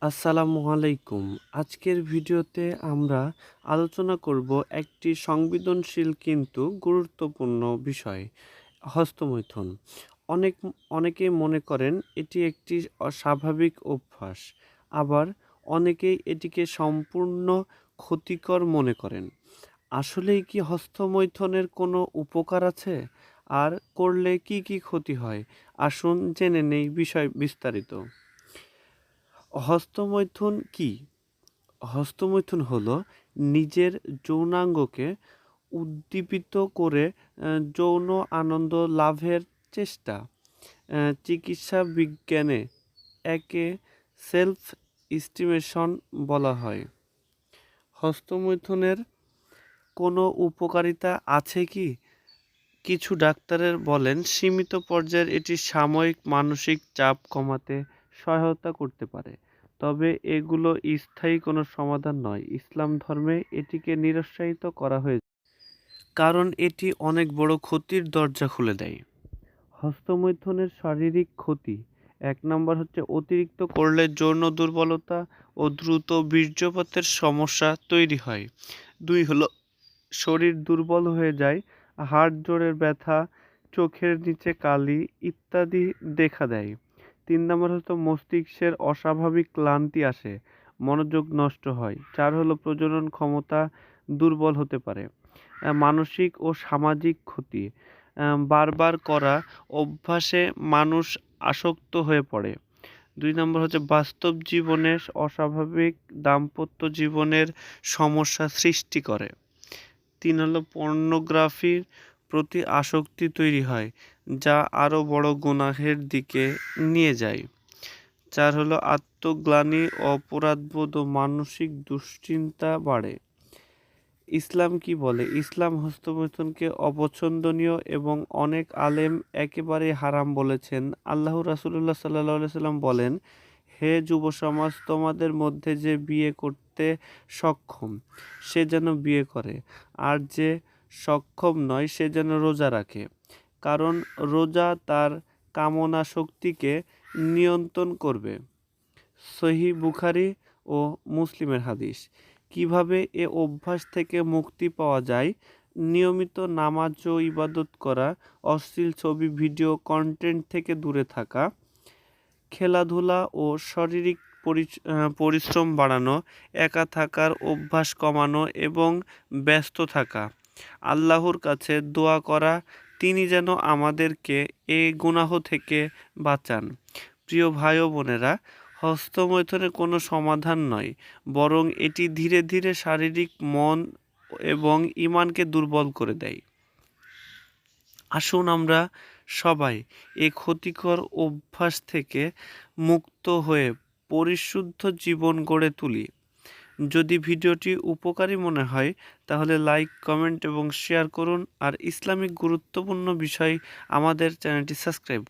আসসালামু আলাইকুম। আজকের ভিডিওতে আমরা আলোচনা করব একটি সংবেদনশীল কিন্তু গুরুত্বপূর্ণ বিষয়, হস্তমৈথুন। অনেকেই মনে করেন এটি একটি অস্বাভাবিক অভ্যাস, আবার অনেকেই এটিকে সম্পূর্ণ ক্ষতিকর মনে করেন। আসলেই কি হস্তমৈথুনের কোনো উপকার আছে? আর করলে কি কি ক্ষতি হয়? আসুন জেনে নেই বিষয় বিস্তারিত। হস্তমৈথুন কি? হস্তমৈথুন হলো নিজের যৌনাঙ্গকে উদ্দীপিত করে যৌন আনন্দ লাভের চেষ্টা। চিকিৎসা বিজ্ঞানে একে সেলফ স্টিমুলেশন বলা হয়। হস্তমৈথুনের কোনো উপকারিতা আছে কি? কিছু ডাক্তারের বলেন সীমিত পর্যায়ের এটি সাময়িক মানসিক চাপ কমাতে সহায়তা করতে পারে, তবে এগুলো স্থায়ী কোনো সমাধান নয়। ইসলাম ধর্মে এটিকে নিরুৎসাহিত করা হয়েছে, কারণ এটি অনেক বড় ক্ষতির দরজা খুলে দেয়। হস্তমৈথুনের শারীরিক ক্ষতি: ১ নম্বর হচ্ছে অতিরিক্ত করলে যৌন দুর্বলতা ও দ্রুত বীর্যপাতের সমস্যা তৈরি হয়। ২ হলো শরীর দুর্বল হয়ে যায়, হাড় জোড়ের ব্যথা, চোখের নিচে কালি ইত্যাদি দেখা দেয়। ৩ নম্বর হচ্ছে মস্তিষ্কের অস্বাভাবিক ক্লান্তি আসে, মনোযোগ নষ্ট হয়। ৪ হলো প্রজনন ক্ষমতা দুর্বল হতে পারে। মানসিক ও সামাজিক ক্ষতি: বারবার করা অভ্যাসে মানুষ আসক্ত হয়ে পড়ে। ২ নম্বর হচ্ছে বাস্তব জীবনে অস্বাভাবিক দাম্পত্য জীবনের সমস্যা সৃষ্টি করে। ৩ হলো পর্নোগ্রাফির প্রতি আসক্তি তৈরি হয়, যা আরও বড় গুনাহের দিকে নিয়ে যায়। ৪ হলো আত্মগ্লানি, অপরাধবোধ ও মানসিক দুশ্চিন্তা বাড়ে। ইসলাম কি বলে? ইসলাম হস্তমৈথুনকে অপছন্দনীয় এবং অনেক আলেম একেবারেই হারাম বলেছেন। আল্লাহ রাসূলুল্লাহ সাল্লাল্লাহু আলাইহি ওয়াসাল্লাম বলেন, হে যুব সমাজ, তোমাদের মধ্যে যে বিয়ে করতে সক্ষম সে যেন বিয়ে করে, আর যে সক্ষম নয় সে যেন রোজা রাখে, কারণ রোজা তার কামনা শক্তিকে নিয়ন্ত্রণ করবে। সহিহ বুখারী ও মুসলিমের হাদিস। কিভাবে এ অভ্যাস থেকে মুক্তি পাওয়া যায়? নিয়মিত নামাজ ও ইবাদত করা, অশ্লীল ছবি ভিডিও কন্টেন্ট থেকে দূরে থাকা, খেলাধুলা ও শারীরিক পরিশ্রম বাড়ানো, একা থাকার অভ্যাস কমানো এবং ব্যস্ত থাকা। আল্লাহর কাছে দোয়া করা তিনি যেন আমাদেরকে এ গুনাহ থেকে বাঁচান। প্রিয় ভাই ও বোনেরা, হস্তমৈথুনের কোনো সমাধান নয়, বরং এটি ধীরে ধীরে শারীরিক, মন এবং ঈমানকে দুর্বল করে দেয়। আসুন আমরা সবাই এই ক্ষতিকর অভ্যাস থেকে মুক্ত হয়ে পরিশুদ্ধ জীবন গড়ে তুলি। যদি ভিডিওটি উপকারী মনে হয় তাহলে লাইক, কমেন্ট এবং শেয়ার করুন, আর ইসলামিক গুরুত্বপূর্ণ বিষয় আমাদের চ্যানেলটি সাবস্ক্রাইব